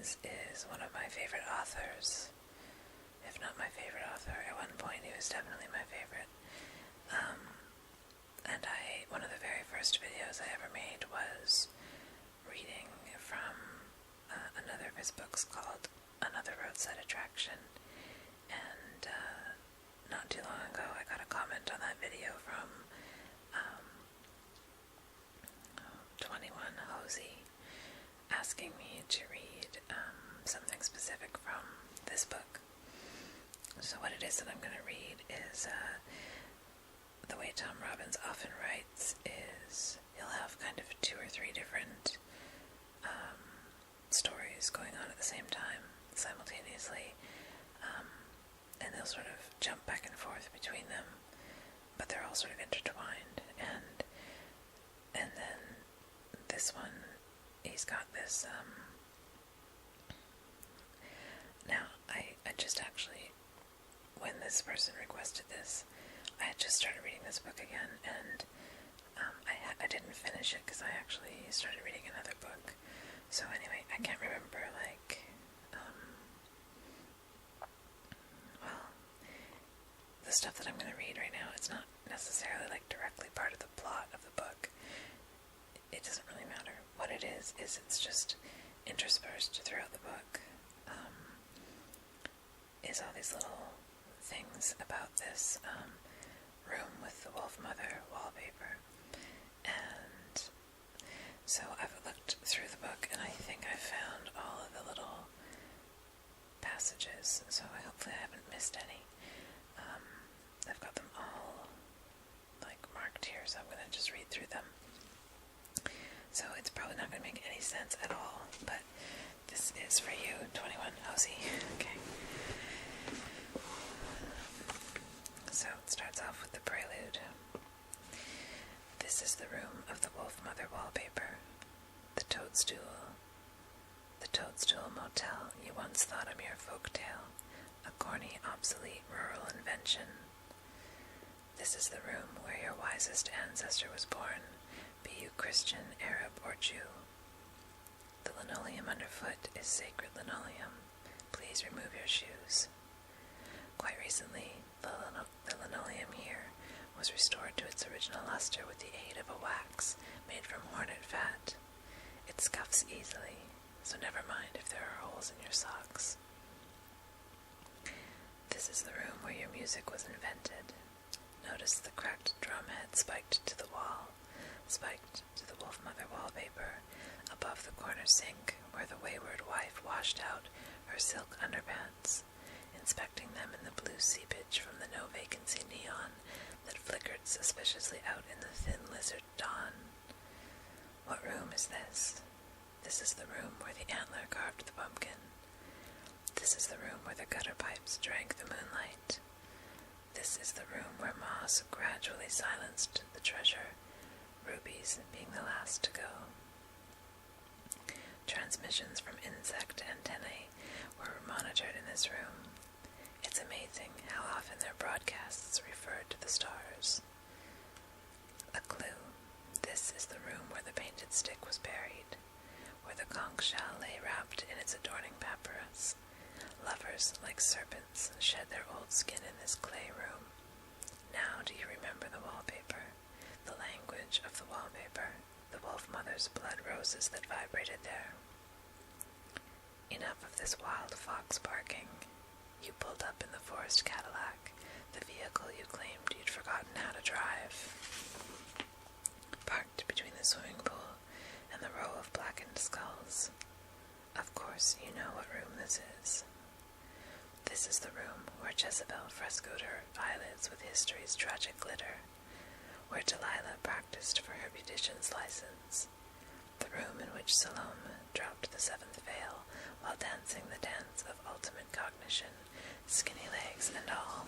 Robbins is one of my favorite authors, if not my favorite author. At one point he was definitely my favorite. And one of the very first videos I ever made was reading from another of his books called Another Roadside Attraction. And not too long ago I got a comment on that video from 21 Hosey asking me to read something specific from this book. So what it is that I'm going to read is the way Tom Robbins often writes is he'll have kind of 2 or 3 different stories going on at the same time, simultaneously, and they'll sort of jump back and forth between them, but they're all sort of intertwined. And then this one, he's got this. Now, I just actually, when this person requested this, I had just started reading this book again, and I didn't finish it because I actually started reading another book. So anyway, I can't remember, the stuff that I'm going to read right now, it's not necessarily, directly part of the plot of the book. It doesn't really matter. What it is it's just interspersed throughout the book, is all these little things about this room with the wolfmother wallpaper. And so I've looked through the book, and I think I found all of the little passages, so hopefully I haven't missed any. I've got them all marked here, so I'm going to just read through them. So it's probably not going to make any sense at all, but this is for you, 21 Hosey. Okay. So it starts off with the prelude. This is the room of the wolfmother wallpaper. The Toadstool Motel you once thought a mere folktale, a corny, obsolete rural invention. This is the room where your wisest ancestor was born, be you Christian, Arab, or Jew. The linoleum underfoot is sacred linoleum. Please remove your shoes. Quite recently, the linoleum here was restored to its original luster with the aid of a wax made from hornet fat. It scuffs easily, so never mind if there are holes in your socks. This is the room where your music was invented. Notice the cracked drumhead spiked to the wall, spiked to the wolfmother wallpaper, above the corner sink where the wayward wife washed out her silk underpants, inspecting them in the blue seepage from the no-vacancy neon that flickered suspiciously out in the thin lizard dawn. What room is this? This is the room where the antler carved the pumpkin. This is the room where the gutter pipes drank the moonlight. This is the room where moss gradually silenced the treasure, rubies being the last to go. Transmissions from insect antennae were monitored in this room. It's amazing how often their broadcasts referred to the stars. A clue. This is the room where the painted stick was buried, where the conch shell lay wrapped in its adorning papyrus. Lovers, like serpents, shed their old skin in this clay room. Now do you remember the wallpaper, the language of the wallpaper, the wolfmother's blood roses that vibrated there? Enough of this wild fox barking. You pulled up in the forest Cadillac, the vehicle you claimed you'd forgotten how to drive. Parked between the swimming pool and the row of blackened skulls. Of course you know what room this is. This is the room where Jezebel frescoed her eyelids with history's tragic glitter, where Delilah practiced for her beautician's license, the room in which Salome dropped the seventh veil while dancing the dance of ultimate cognition, skinny legs and all.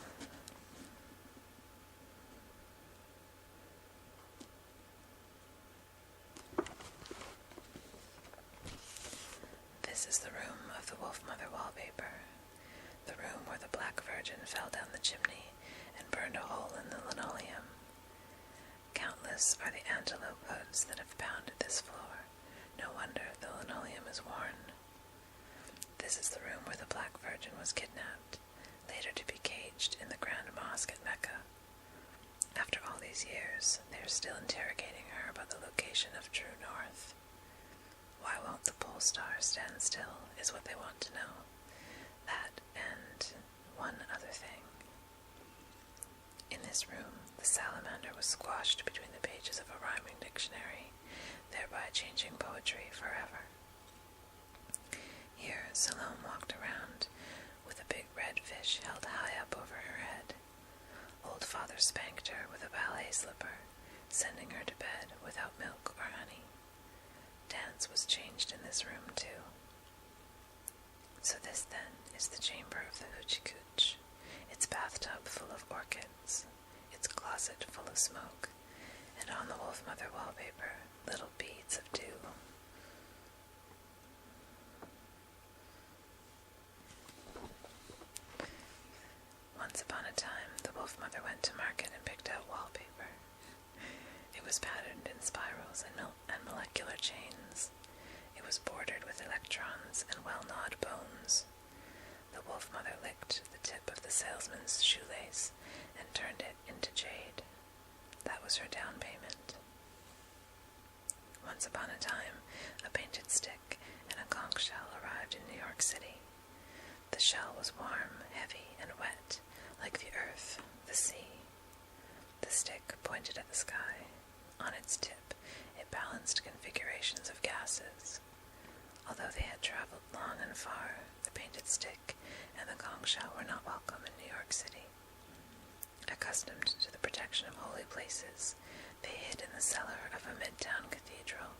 This is the room of the wolfmother wallpaper, the room where the Black Virgin fell down the chimney and burned a hole in the linoleum. Countless are the antelope hooves that have pounded this floor. No wonder the linoleum is worn. This is the room where the Black Virgin was kidnapped, later to be caged in the Grand Mosque at Mecca. After all these years, they are still interrogating her about the location of true north. Why won't the pole star stand still is what they want to know. That and one other thing. In this room, the salamander was squashed between the pages of a rhyming dictionary, thereby changing poetry forever. Here, Salome walked around with a big red fish held high up over her head. Old Father spanked her with a ballet slipper, sending her to bed without milk or honey. Dance was changed in this room, too. So this, then, is the chamber of the Hoochie Cooch, its bathtub full of orchids, its closet full of smoke, and on the wolfmother wallpaper, little beads of dew. Once upon a time, the wolfmother went to market and picked out wallpaper. It was patterned in spirals and molecular chains. It was bordered with electrons and well-gnawed bones. The wolfmother licked the tip of the salesman's shoelace and turned it into jade. That was her down payment. Once upon a time, a painted stick and a conch shell arrived in New York City. The shell was warm, heavy, and wet, like the earth, the sea. The stick pointed at the sky. On its tip, it balanced configurations of gases. Although they had traveled long and far, the painted stick and the conch shell were not welcome in New York City. Accustomed to the protection of holy places, they hid in the cellar of a midtown cathedral.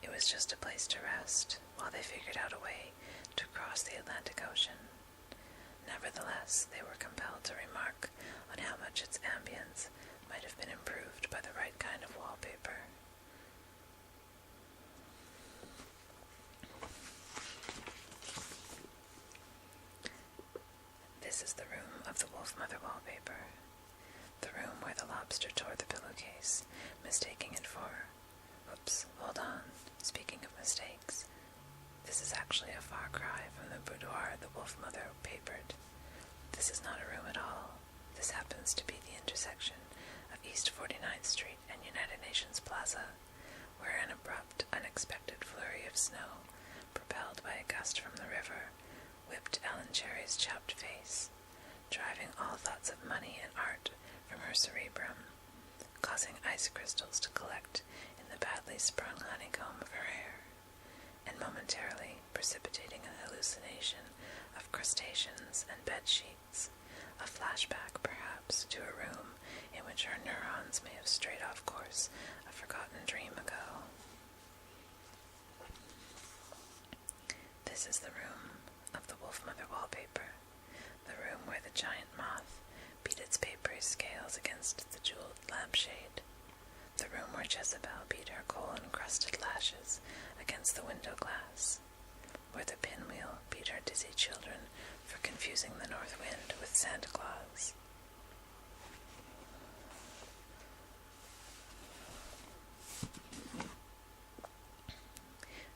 It was just a place to rest, while they figured out a way to cross the Atlantic Ocean. Nevertheless, they were compelled to remark on how much its ambience might have been improved by the right kind of wallpaper. This is the room of the wolfmother wallpaper, the room where the lobster tore the pillowcase, mistaking it for... Oops, hold on. Speaking of mistakes, this is actually a far cry from the boudoir the wolfmother papered. This is not a room at all. This happens to be the intersection of East 49th Street and United Nations Plaza, where an abrupt, unexpected flurry of snow, propelled by a gust from the river, whipped Ellen Cherry's chapped face, driving all thoughts of money and art from her cerebrum, causing ice crystals to collect in the badly sprung honeycomb of her hair, and momentarily precipitating an hallucination of crustaceans and bed sheets, a flashback perhaps to a room in which her neurons may have strayed off course a forgotten dream ago. This is the room of the wolfmother wallpaper, the room where the giant moth beat its papery scales against the jeweled lampshade, the room where Jezebel beat her coal-encrusted lashes against the window glass, where the pinwheel beat her dizzy children for confusing the north wind with Santa Claus.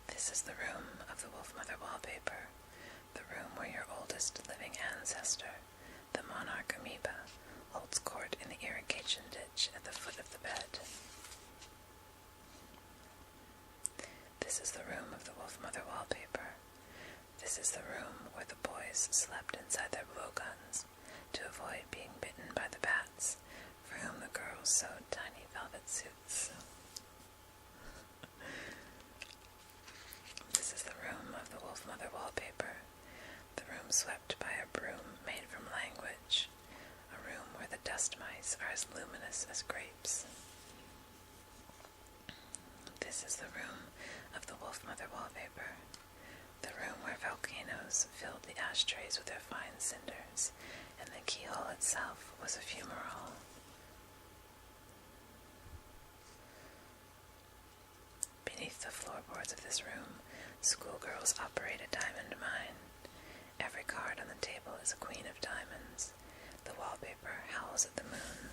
This is the room of the wolfmother wallpaper, the room where your oldest living ancestor, the monarch amoeba, holds court in the irrigation ditch at the foot of the bed. This is the room of the wolfmother wallpaper. This is the room where the boys slept inside their blowguns to avoid being bitten by the bats, for whom the girls sewed tiny velvet suits. This is the room of the wolfmother wallpaper, the room swept by a broom made from language, a room where the dust mice are as luminous as grapes. This is the room of the wolfmother wallpaper, the room where volcanoes filled the ashtrays with their fine cinders, and the keyhole itself was a fumarole. Beneath the floorboards of this room, schoolgirls operate a diamond mine. Every card on the table is a queen of diamonds. The wallpaper howls at the moon.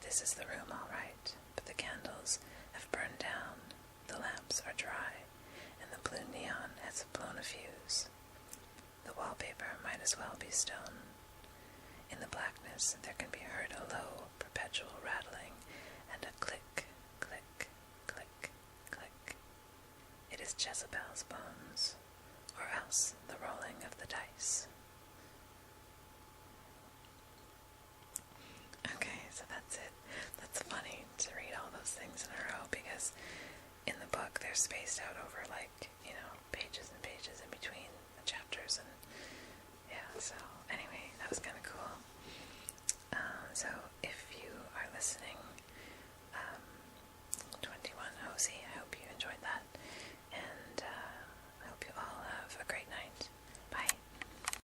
This is the room, all right, but the candles have burned down. the lamps are dry, and the blue neon has blown a fuse. The wallpaper might as well be stone. In the blackness there can be heard a low, perpetual rattling, and a click, click, click, click. It is Jezebel's bones, or else the rolling of the dice. Okay, so that's it. That's funny to read all those things in a row, because in the book they're spaced out over pages and pages in between the chapters, and yeah, so